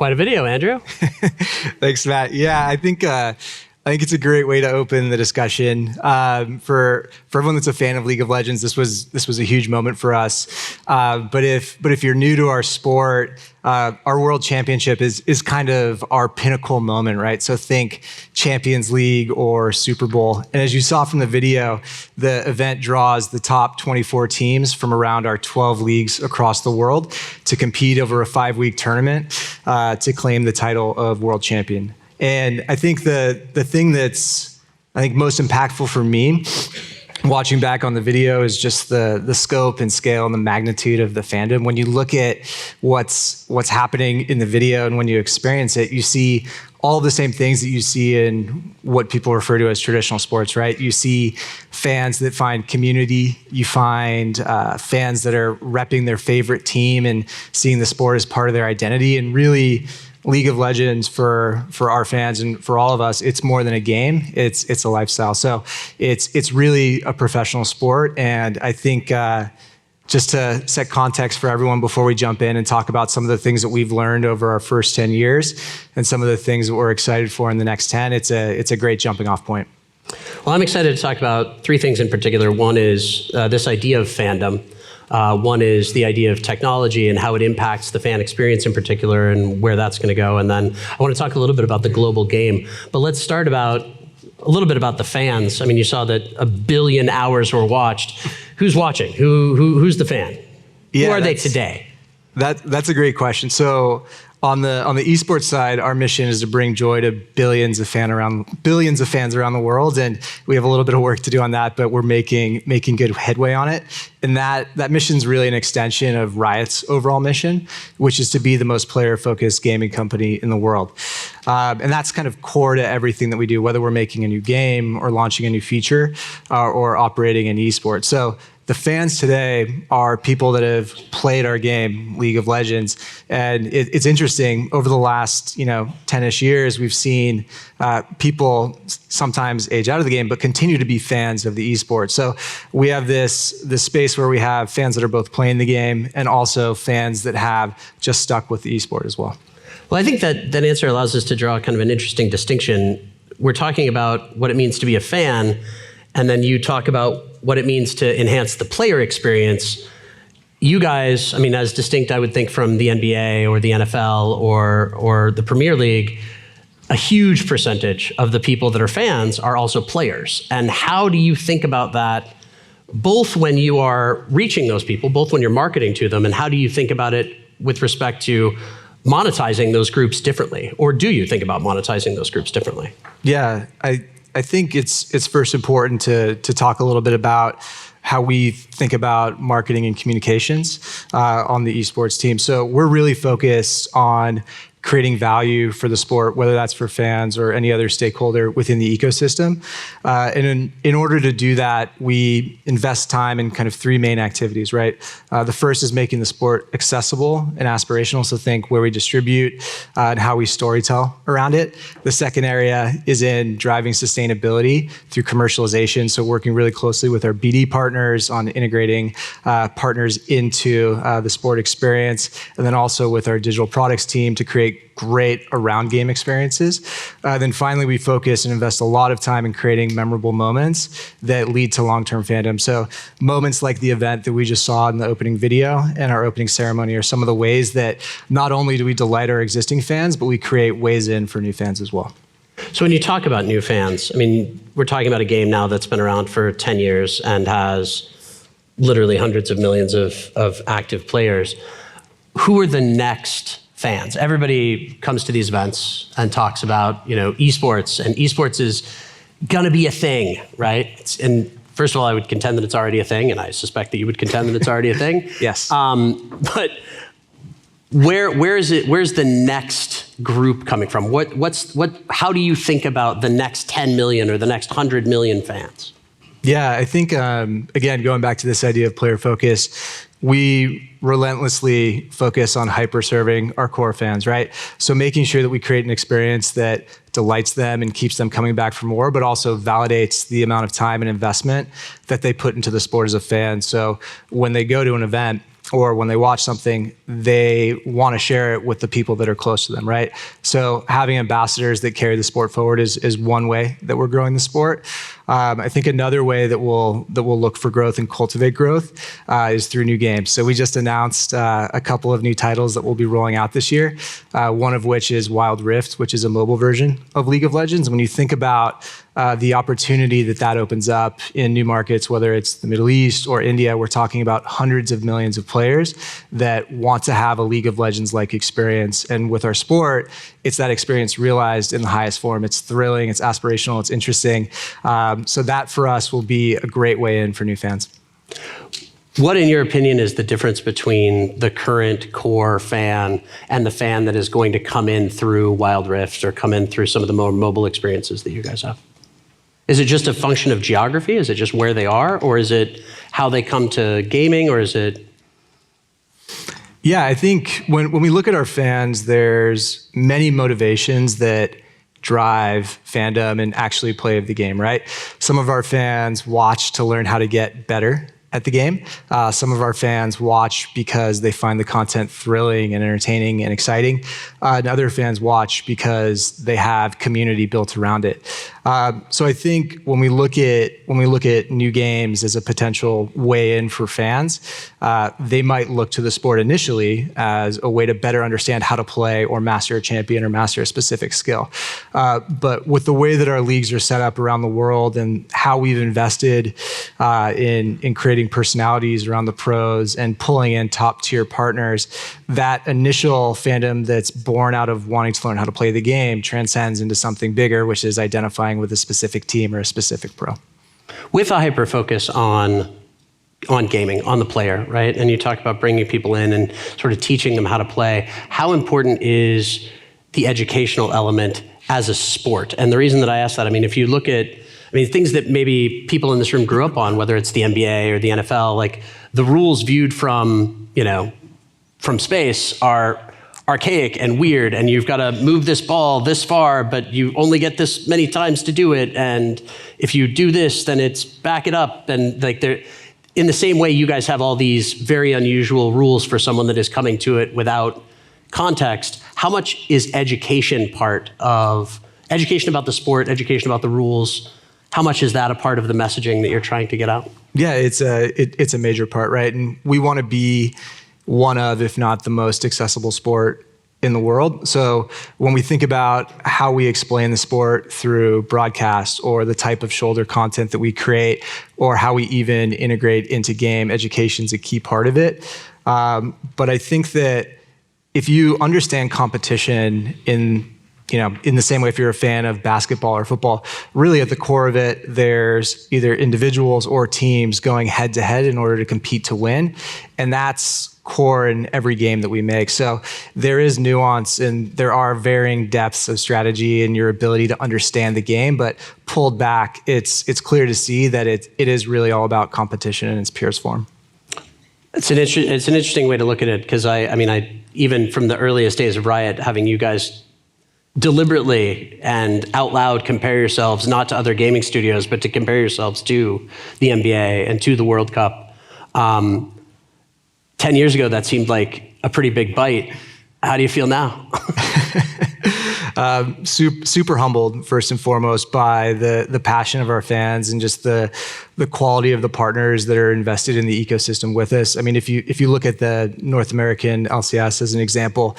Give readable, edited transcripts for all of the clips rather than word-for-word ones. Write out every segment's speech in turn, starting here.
Quite a video, Andrew. Thanks, Matt. Yeah, I think it's a great way to open the discussion. For everyone that's a fan of League of Legends, this was a huge moment for us. But if you're new to our sport, our World Championship is kind of our pinnacle moment, right? So think Champions League or Super Bowl. And as you saw from the video, the event draws the top 24 teams from around our 12 leagues across the world to compete over a 5-week tournament to claim the title of World Champion. And I think the thing that's most impactful for me watching back on the video is just the scope and scale and the magnitude of the fandom. When you look at what's happening in the video and when you experience it, you see all the same things that you see in what people refer to as traditional sports, right? You see fans that find community. You find fans that are repping their favorite team and seeing the sport as part of their identity. And really, League of Legends for our fans and for all of us, it's more than a game. It's a lifestyle. So it's really a professional sport. And I think just to set context for everyone before we jump in and talk about some of the things that we've learned over our first 10 years and some of the things that we're excited for in the next 10, it's a great jumping off point. Well, I'm excited to talk about 3 things in particular. One is this idea of fandom. One is the idea of technology and how it impacts the fan experience in particular and where that's going to go. And then I want to talk a little bit about the global game. But let's start a little bit about the fans. I mean, you saw that 1 billion hours were watched. Who's watching? Who's the fan? Yeah, who are they today? That's a great question. So on the esports side, our mission is to bring joy to billions of fans around the world, and we have a little bit of work to do on that, but we're making good headway on it. And that mission is really an extension of Riot's overall mission, which is to be the most player-focused gaming company in the world. And that's kind of core to everything that we do, whether we're making a new game or launching a new feature or operating in esports. So the fans today are people that have played our game, League of Legends. And it's interesting, over the last 10-ish years, we've seen people sometimes age out of the game, but continue to be fans of the esports. So we have this space where we have fans that are both playing the game and also fans that have just stuck with the esport as well. Well, I think that answer allows us to draw kind of an interesting distinction. We're talking about what it means to be a fan, and then you talk about what it means to enhance the player experience. You guys, I mean, as distinct, I would think, from the NBA or the NFL or the Premier League, a huge percentage of the people that are fans are also players. And how do you think about that, both when you are reaching those people, both when you're marketing to them, and how do you think about it with respect to monetizing those groups differently? Or do you think about monetizing those groups differently? Yeah, I think it's first important to talk a little bit about how we think about marketing and communications on the esports team. So we're really focused on creating value for the sport, whether that's for fans or any other stakeholder within the ecosystem. And in order to do that, we invest time in kind of 3 main activities, right? The first is making the sport accessible and aspirational, so think where we distribute and how we storytell around it. The second area is in driving sustainability through commercialization, so working really closely with our BD partners on integrating partners into the sport experience, and then also with our digital products team to create great around game experiences. Then finally, we focus and invest a lot of time in creating memorable moments that lead to long-term fandom. So moments like the event that we just saw in the opening video and our opening ceremony are some of the ways that not only do we delight our existing fans, but we create ways in for new fans as well. So when you talk about new fans, I mean, we're talking about a game now that's been around for 10 years and has literally hundreds of millions of active players. Who are the next fans? Everybody comes to these events and talks about, esports, and esports is gonna be a thing, right? And first of all, I would contend that it's already a thing, and I suspect that you would contend that it's already a thing. Yes. But where's the next group coming from? How do you think about the next 10 million or the next 100 million fans? Yeah, I think, again, going back to this idea of player focus, we relentlessly focus on hyper-serving our core fans, right? So making sure that we create an experience that delights them and keeps them coming back for more, but also validates the amount of time and investment that they put into the sport as a fan. So when they go to an event, or when they watch something, they want to share it with the people that are close to them, right? So having ambassadors that carry the sport forward is one way that we're growing the sport. I think another way that we'll look for growth and cultivate growth is through new games. So we just announced a couple of new titles that we'll be rolling out this year. One of which is Wild Rift, which is a mobile version of League of Legends. When you think about the opportunity that opens up in new markets, whether it's the Middle East or India, we're talking about hundreds of millions of players that want to have a League of Legends-like experience. And with our sport, it's that experience realized in the highest form. It's thrilling, it's aspirational, it's interesting. So that for us will be a great way in for new fans. What, in your opinion, is the difference between the current core fan and the fan that is going to come in through Wild Rift or come in through some of the more mobile experiences that you guys have? Is it just a function of geography? Is it just where they are? Or is it how they come to gaming? Or is it? Yeah, I think when we look at our fans, there's many motivations that drive fandom and actually play of the game, right? Some of our fans watch to learn how to get better at the game. Some of our fans watch because they find the content thrilling and entertaining and exciting. And other fans watch because they have community built around it. So I think when we look at new games as a potential way in for fans, they might look to the sport initially as a way to better understand how to play or master a champion or master a specific skill. But with the way that our leagues are set up around the world and how we've invested in creating personalities around the pros and pulling in top tier partners, that initial fandom that's born out of wanting to learn how to play the game transcends into something bigger, which is identifying with a specific team or a specific pro. With a hyper focus on gaming, on the player, right? And you talk about bringing people in and sort of teaching them how to play. How important is the educational element as a sport? And the reason that I ask that, I mean, if you look at things that maybe people in this room grew up on, whether it's the NBA or the NFL, like the rules viewed from space are archaic and weird, and you've got to move this ball this far, but you only get this many times to do it. And if you do this, then it's back it up. And like they're in the same way, you guys have all these very unusual rules for someone that is coming to it without context. How much is education about the sport, education about the rules? How much is that a part of the messaging that you're trying to get out? Yeah, it's a major part, right? And we want to be one of, if not the most accessible sport in the world. So when we think about how we explain the sport through broadcast or the type of shoulder content that we create or how we even integrate into game, education's a key part of it. But I think that if you understand competition in the same way, if you're a fan of basketball or football, really at the core of it, there's either individuals or teams going head to head in order to compete to win. And that's core in every game that we make. So there is nuance and there are varying depths of strategy and your ability to understand the game, but pulled back, it's clear to see that it is really all about competition in its purest form. It's an interesting way to look at it, because I even from the earliest days of Riot, having you guys deliberately and out loud compare yourselves not to other gaming studios, but to compare yourselves to the NBA and to the World Cup. 10 years ago, that seemed like a pretty big bite. How do you feel now? Super humbled, first and foremost, by the passion of our fans and just the quality of the partners that are invested in the ecosystem with us. I mean, if you look at the North American LCS as an example,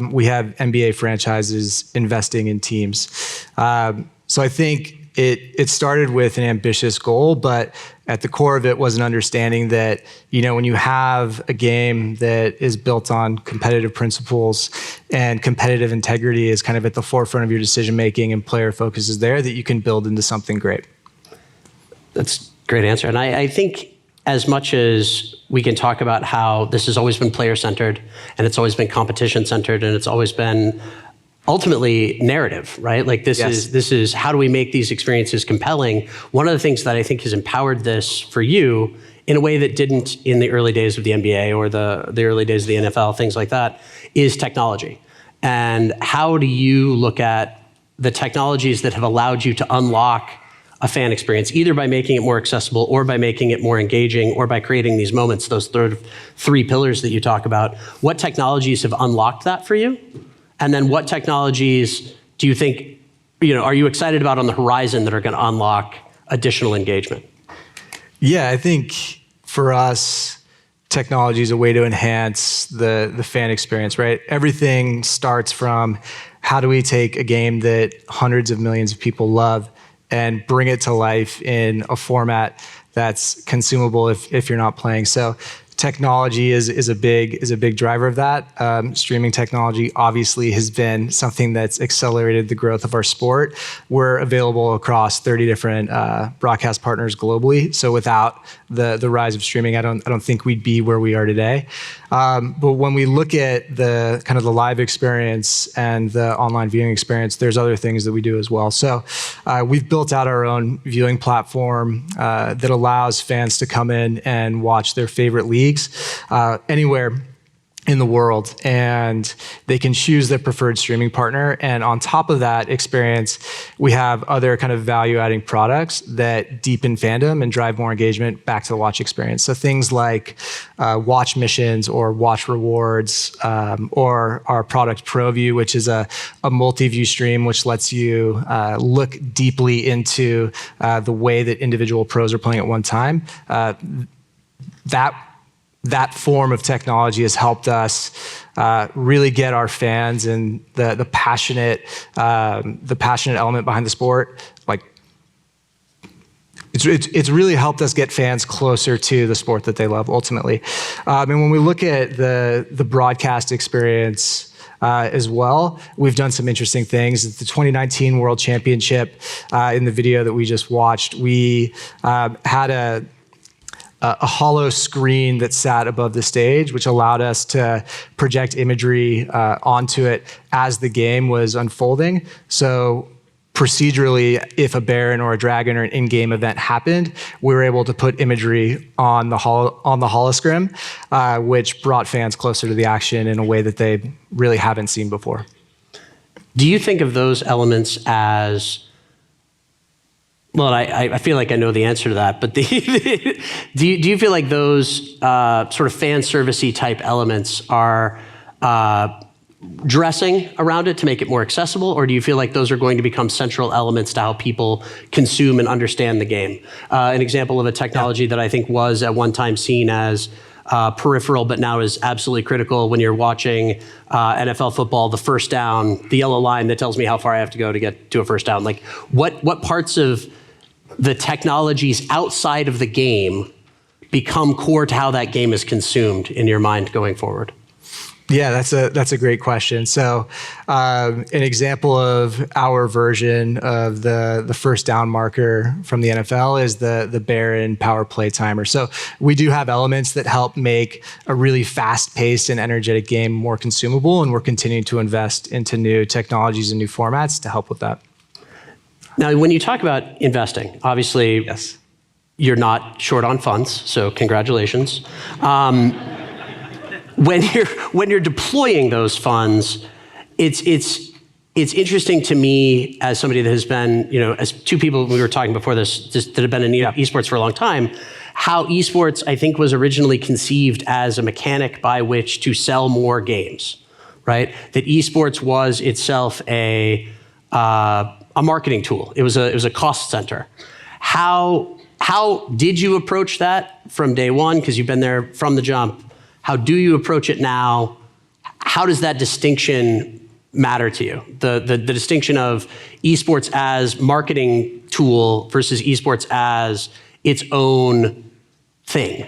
we have NBA franchises investing in teams. So I think it started with an ambitious goal, but at the core of it was an understanding that, when you have a game that is built on competitive principles and competitive integrity is kind of at the forefront of your decision making and player focus is there, that you can build into something great. That's a great answer. And I think as much as we can talk about how this has always been player centered and it's always been competition centered and it's always been ultimately narrative, right? Like this is how do we make these experiences compelling? One of the things that I think has empowered this for you in a way that didn't in the early days of the NBA or the early days of the NFL, things like that, is technology. And how do you look at the technologies that have allowed you to unlock a fan experience, either by making it more accessible or by making it more engaging or by creating these moments, those three pillars that you talk about. What technologies have unlocked that for you? And then what technologies do you think, are you excited about on the horizon that are going to unlock additional engagement? Yeah, I think for us, technology is a way to enhance the fan experience, right? Everything starts from how do we take a game that hundreds of millions of people love and bring it to life in a format that's consumable if you're not playing. So technology is a big driver of that. Streaming technology obviously has been something that's accelerated the growth of our sport. We're available across 30 different broadcast partners globally. So without the rise of streaming, I don't think we'd be where we are today. But when we look at the kind of the live experience and the online viewing experience, there's other things that we do as well. So we've built out our own viewing platform that allows fans to come in and watch their favorite leagues anywhere in the world, and they can choose their preferred streaming partner. And on top of that experience, we have other kind of value-adding products that deepen fandom and drive more engagement back to the watch experience. So things like watch missions or watch rewards, or our product ProView, which is a multi-view stream, which lets you look deeply into the way that individual pros are playing at one time. That form of technology has helped us really get our fans and the passionate element behind the sport. Like it's really helped us get fans closer to the sport that they love ultimately. And when we look at the broadcast experience as well, we've done some interesting things. At the 2019 World Championship, in the video that we just watched, we had a hollow screen that sat above the stage, which allowed us to project imagery onto it as the game was unfolding. So procedurally, if a Baron or a Dragon or an in-game event happened, we were able to put imagery on the holoscreen, which brought fans closer to the action in a way that they really haven't seen before. Do you think of those elements as, well, I feel like I know the answer to that, but do you feel like those sort of fan service-y type elements are dressing around it to make it more accessible, or do you feel like those are going to become central elements to how people consume and understand the game? An example of a technology that I think was at one time seen as peripheral, but now is absolutely critical when you're watching NFL football, the first down, the yellow line that tells me how far I have to go to get to a first down. Like what parts of the technologies outside of the game become core to how that game is consumed in your mind going forward? Yeah, that's a great question. So an example of our version of the first down marker from the NFL is the Baron power play timer. So we do have elements that help make a really fast-paced and energetic game more consumable, and we're continuing to invest into new technologies and new formats to help with that. Now, when you talk about investing, obviously, yes, you're not short on funds, so congratulations. When you're deploying those funds, it's interesting to me as somebody that has been, as two people we were talking before this that have been in esports for a long time, how esports I think was originally conceived as a mechanic by which to sell more games, right? That esports was itself a marketing tool. It was a cost center. How did you approach that from day one? Because you've been there from the jump. How do you approach it now? How does that distinction matter to you? The distinction of esports as marketing tool versus esports as its own thing.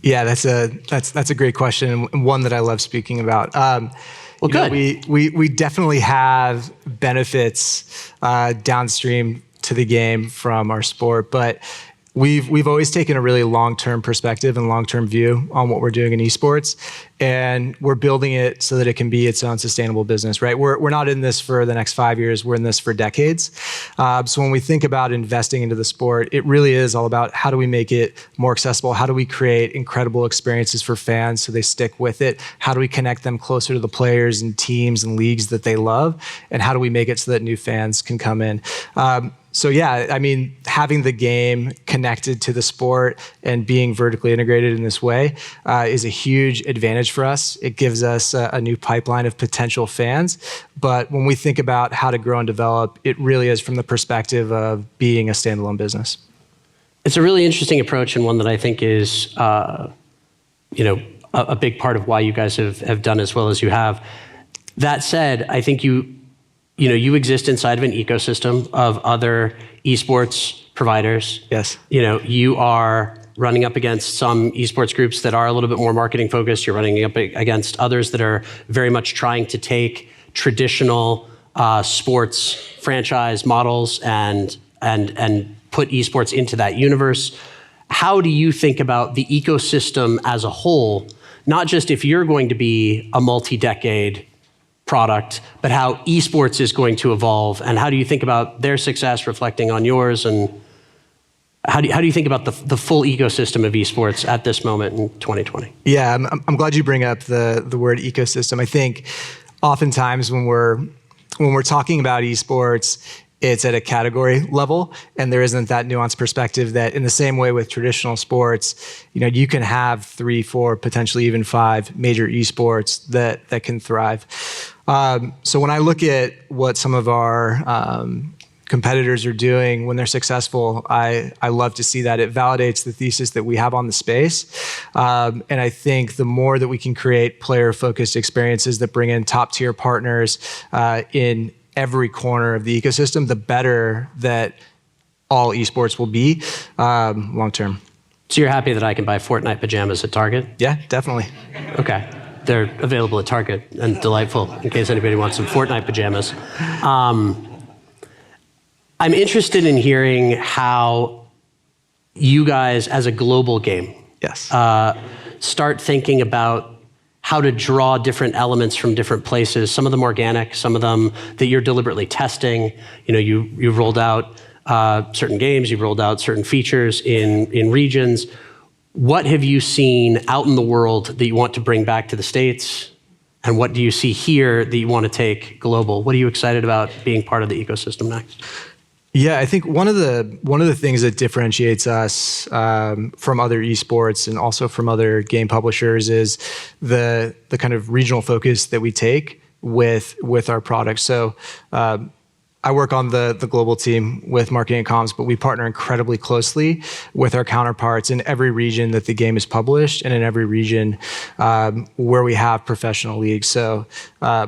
Yeah, that's a great question, and one that I love speaking about. Well, good. We definitely have benefits downstream to the game from our sport, but we've always taken a really long-term perspective and long-term view on what we're doing in esports, and we're building it so that it can be its own sustainable business, right? We're not in this for the next 5 years, we're in this for decades. So when we think about investing into the sport, it really is all about how do we make it more accessible? How do we create incredible experiences for fans so they stick with it? How do we connect them closer to the players and teams and leagues that they love? And how do we make it so that new fans can come in? So yeah, I mean, having the game connected to the sport and being vertically integrated in this way is a huge advantage for us. It gives us a new pipeline of potential fans. But when we think about how to grow and develop, it really is from the perspective of being a standalone business. It's a really interesting approach, and one that I think is, a big part of why you guys have done as well as you have. That said, I think you exist inside of an ecosystem of other esports providers. Yes. You are running up against some esports groups that are a little bit more marketing focused. You're running up against others that are very much trying to take traditional sports franchise models and put esports into that universe. How do you think about the ecosystem as a whole, not just if you're going to be a multi-decade product, but how esports is going to evolve, and how do you think about their success reflecting on yours, and how do you think about the full ecosystem of esports at this moment in 2020? Yeah, I'm glad you bring up the word ecosystem. I think oftentimes when we're talking about esports, it's at a category level, and there isn't that nuanced perspective that in the same way with traditional sports, you can have 3, 4, potentially even 5 major esports that can thrive. So when I look at what some of our competitors are doing when they're successful, I love to see that. It validates the thesis that we have on the space. And I think the more that we can create player-focused experiences that bring in top-tier partners in every corner of the ecosystem, the better that all esports will be long term. So you're happy that I can buy Fortnite pajamas at Target? Yeah, definitely. Okay. They're available at Target and delightful in case anybody wants some Fortnite pajamas. I'm interested in hearing how you guys, as a global game, Yes. Start thinking about how to draw different elements from different places, some of them organic, some of them that you're deliberately testing. You've rolled out certain games, you've rolled out certain features in regions. What have you seen out in the world that you want to bring back to the States? And what do you see here that you want to take global? What are you excited about being part of the ecosystem next? Yeah, I think one of the things that differentiates us from other esports and also from other game publishers is the kind of regional focus that we take with our products. So I work on the global team with marketing and comms, but we partner incredibly closely with our counterparts in every region that the game is published and in every region where we have professional leagues. So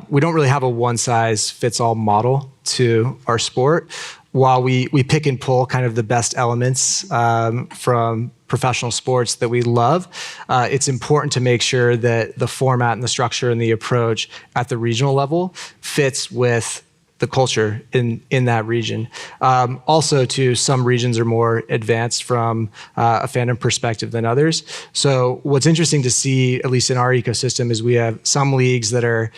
we don't really have a one-size-fits-all model to our sport. While we pick and pull kind of the best elements from professional sports that we love, it's important to make sure that the format and the structure and the approach at the regional level fits with the culture in that region. Also, too, some regions are more advanced from a fandom perspective than others. So what's interesting to see, at least in our ecosystem, is we have some leagues that are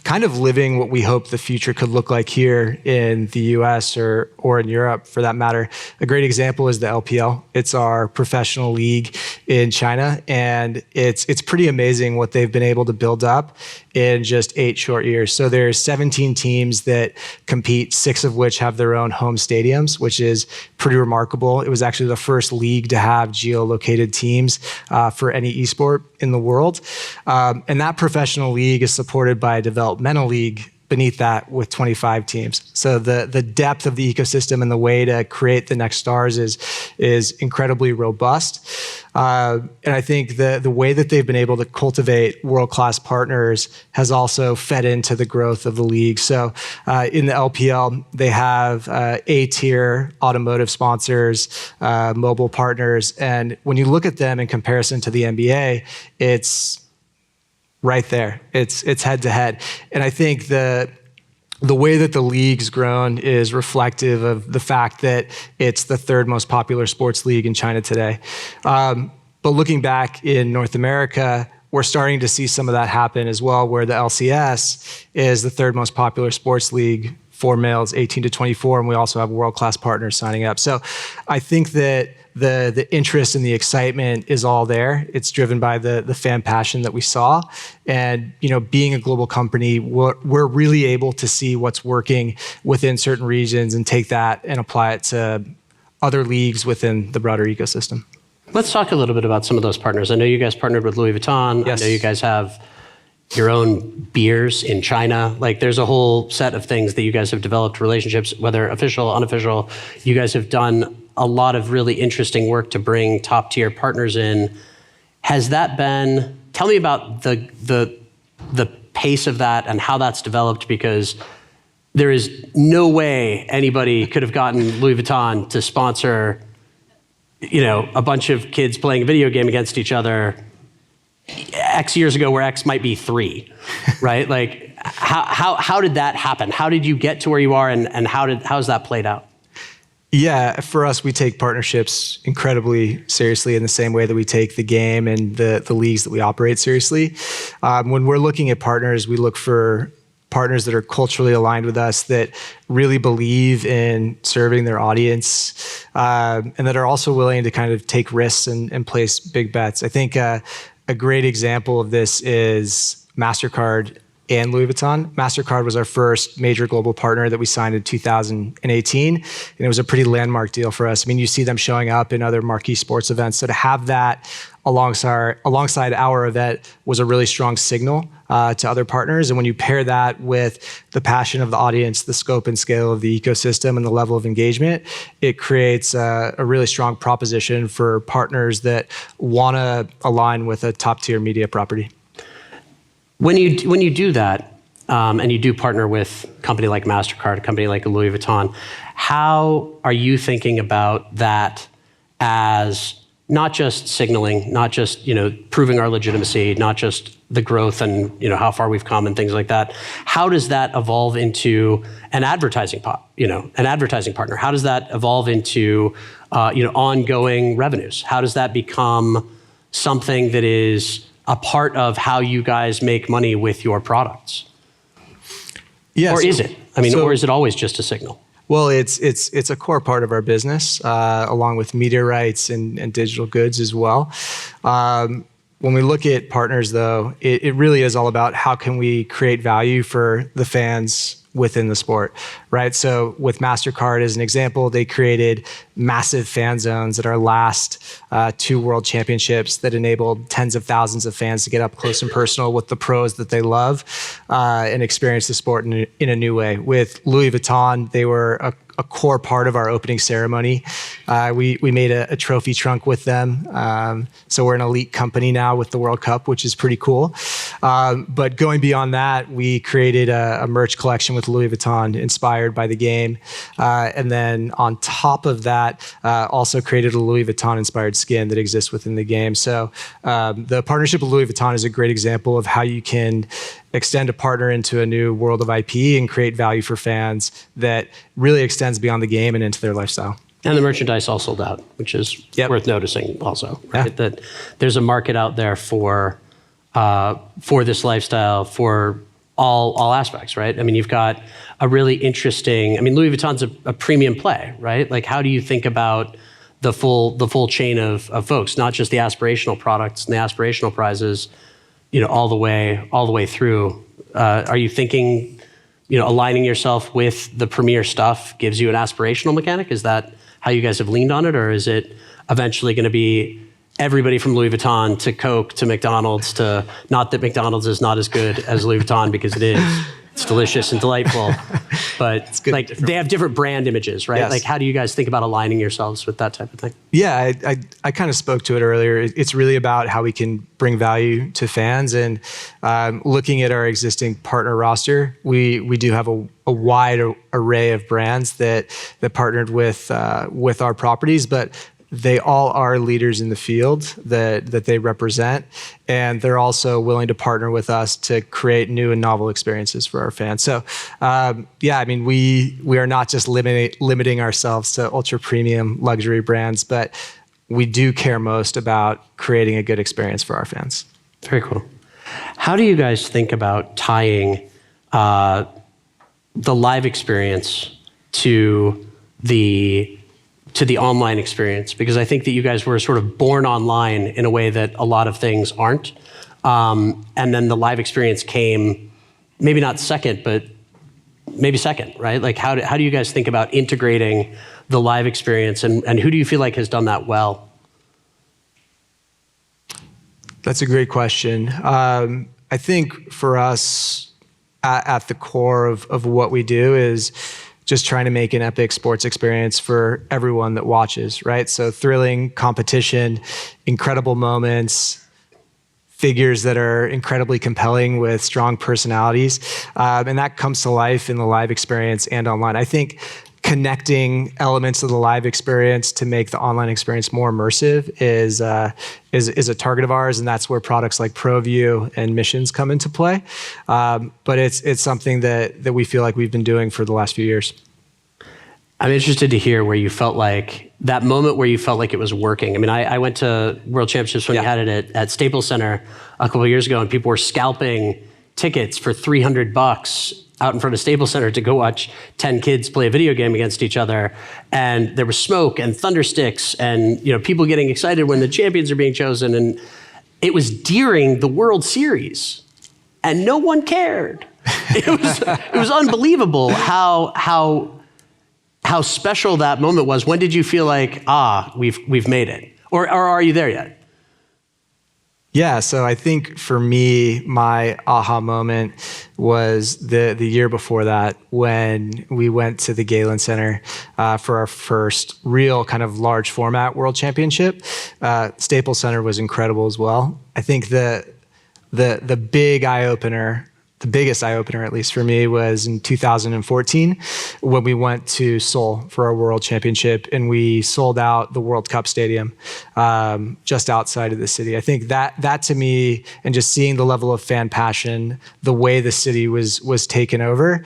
kind of living what we hope the future could look like here in the US or in Europe, for that matter. A great example is the LPL. It's our professional league in China, and it's pretty amazing what they've been able to build up in just 8 short years. So there's 17 teams that compete, 6 of which have their own home stadiums, which is pretty remarkable. It was actually the first league to have geolocated teams for any esport in the world. And that professional league is supported by a developmental league beneath that with 25 teams. So the depth of the ecosystem and the way to create the next stars is incredibly robust. And I think the way that they've been able to cultivate world-class partners has also fed into the growth of the league. So in the LPL, they have A-tier automotive sponsors, mobile partners. And when you look at them in comparison to the NBA, it's right there. It's head to head. And I think the way that the league's grown is reflective of the fact that it's the 3rd most popular sports league in China today. But looking back in North America, we're starting to see some of that happen as well, where the LCS is the 3rd most popular sports league for males 18 to 24, and we also have world-class partners signing up. So I think that the interest and the excitement is all there. It's driven by the fan passion that we saw. And, being a global company, we're really able to see what's working within certain regions and take that and apply it to other leagues within the broader ecosystem. Let's talk a little bit about some of those partners. I know you guys partnered with Louis Vuitton. Yes. I know you guys have your own beers in China. Like, there's a whole set of things that you guys have developed relationships, whether official, unofficial. You guys have done a lot of really interesting work to bring top tier partners in. Has that been, tell me about the pace of that and how that's developed, because there is no way anybody could have gotten Louis Vuitton to sponsor, a bunch of kids playing a video game against each other X years ago, where X might be 3, right? Like, how did that happen? How did you get to where you are, and how's that played out? Yeah, for us, we take partnerships incredibly seriously in the same way that we take the game and the leagues that we operate seriously. When we're looking at partners, we look for partners that are culturally aligned with us, that really believe in serving their audience, and that are also willing to kind of take risks and place big bets. I think a great example of this is MasterCard and Louis Vuitton. MasterCard was our first major global partner that we signed in 2018, and it was a pretty landmark deal for us. I mean, you see them showing up in other marquee sports events, so to have that alongside our event was a really strong signal to other partners. And when you pair that with the passion of the audience, the scope and scale of the ecosystem, and the level of engagement, it creates a really strong proposition for partners that want to align with a top tier media property. When you do that, and you do partner with a company like MasterCard, a company like Louis Vuitton, how are you thinking about that as not just signaling, not just proving our legitimacy, not just the growth and how far we've come and things like that? How does that evolve into an advertising partner? How does that evolve into ongoing revenues? How does that become something that is a part of how you guys make money with your products? Yes. Or is it? Or is it always just a signal? Well, it's a core part of our business, along with media rights and digital goods as well. When we look at partners, though, it really is all about how can we create value for the fans within the sport, right? So with MasterCard as an example, they created massive fan zones at our last 2 world championships that enabled tens of thousands of fans to get up close and personal with the pros that they love, and experience the sport in a new way. With Louis Vuitton, they were a core part of our opening ceremony. We made a trophy trunk with them. So we're an elite company now with the World Cup, which is pretty cool. But going beyond that, we created a merch collection with Louis Vuitton inspired by the game. And then on top of that, also created a Louis Vuitton inspired skin that exists within the game. So the partnership with Louis Vuitton is a great example of how you can extend a partner into a new world of IP and create value for fans that really extends beyond the game and into their lifestyle. And the merchandise all sold out, which is worth noticing also, right? Yeah. That there's a market out there for this lifestyle, for all aspects, right? You've got a really interesting, Louis Vuitton's a premium play, right? Like, how do you think about the full chain of folks, not just the aspirational products and the aspirational prizes, all the way through? Are you thinking, aligning yourself with the premier stuff gives you an aspirational mechanic? Is that how you guys have leaned on it? Or is it eventually going to be everybody from Louis Vuitton to Coke to McDonald's to, not that McDonald's is not as good as Louis Vuitton, because it is. It's delicious and delightful, but like they have different brand images, right? Yes. Like, how do you guys think about aligning yourselves with that type of thing? Yeah, I kind of spoke to it earlier. It's really about how we can bring value to fans, and looking at our existing partner roster, we do have a wide array of brands that partnered with our properties, but they all are leaders in the field that they represent, and they're also willing to partner with us to create new and novel experiences for our fans. So, we are not just limiting ourselves to ultra premium luxury brands, but we do care most about creating a good experience for our fans. Very cool. How do you guys think about tying the live experience to the to the online experience? Because I think that you guys were sort of born online in a way that a lot of things aren't. And then the live experience came, maybe not second, but maybe second, right? Like how do you guys think about integrating the live experience, and who do you feel like has done that well? That's a great question. I think for us, at the core of what we do is just trying to make an epic sports experience for everyone that watches, right? So thrilling competition, incredible moments, figures that are incredibly compelling with strong personalities. And that comes to life in the live experience and online. I think connecting elements of the live experience to make the online experience more immersive is a target of ours, and that's where products like ProView and Missions come into play. But it's something that we feel like we've been doing for the last few years. I'm interested to hear where you felt like, that moment where you felt like it was working. I mean, I went to World Championships when you had it at Staples Center a couple of years ago, and people were scalping tickets for $300 out in front of Staples Center to go watch 10 kids play a video game against each other. And there was smoke and thunder sticks and people getting excited when the champions are being chosen. And it was during the World Series and no one cared. It was unbelievable how special that moment was. When did you feel like, we've made it? Or are you there yet? Yeah, so I think for me, my aha moment was the year before that when we went to the Galen Center for our first real kind of large format World Championship. Staples Center was incredible as well. I think the big eye-opener, the biggest eye-opener, at least for me, was in 2014 when we went to Seoul for our World Championship, and we sold out the World Cup Stadium just outside of the city. I think that to me, and just seeing the level of fan passion, the way the city was taken over,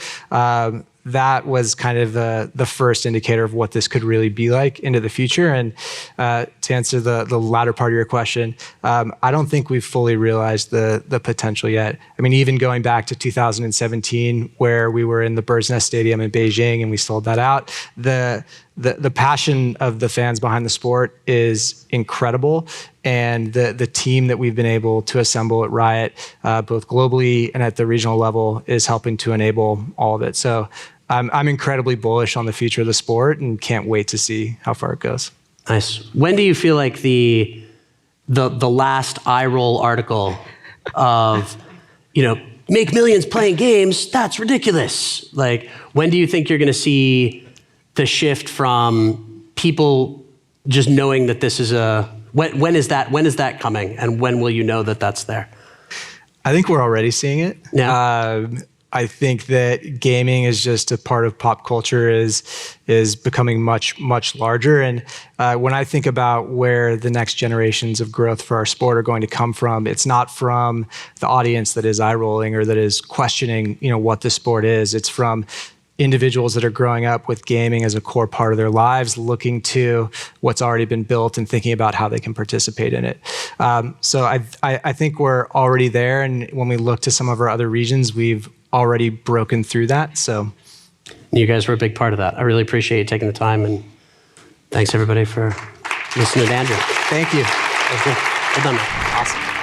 that was kind of the first indicator of what this could really be like into the future. And to answer the latter part of your question, I don't think we've fully realized the potential yet. I mean, even going back to 2017, where we were in the Bird's Nest Stadium in Beijing and we sold that out, the passion of the fans behind the sport is incredible. And the team that we've been able to assemble at Riot, both globally and at the regional level, is helping to enable all of it. So I'm incredibly bullish on the future of the sport and can't wait to see how far it goes. Nice. When do you feel like the last eye roll article of, make millions playing games, that's ridiculous? Like, when do you think you're going to see the shift from people just knowing that this is when is that coming, and when will you know that that's there? I think we're already seeing it. Yeah. I think that gaming is just a part of pop culture is becoming much, much larger. And when I think about where the next generations of growth for our sport are going to come from, it's not from the audience that is eye rolling or that is questioning, what the sport is. It's from individuals that are growing up with gaming as a core part of their lives, looking to what's already been built and thinking about how they can participate in it. So I think we're already there. And when we look to some of our other regions, we've already broken through that. So you guys were a big part of that. I really appreciate you taking the time, and thanks everybody for listening to Andrew. Thank you. Well done. Awesome.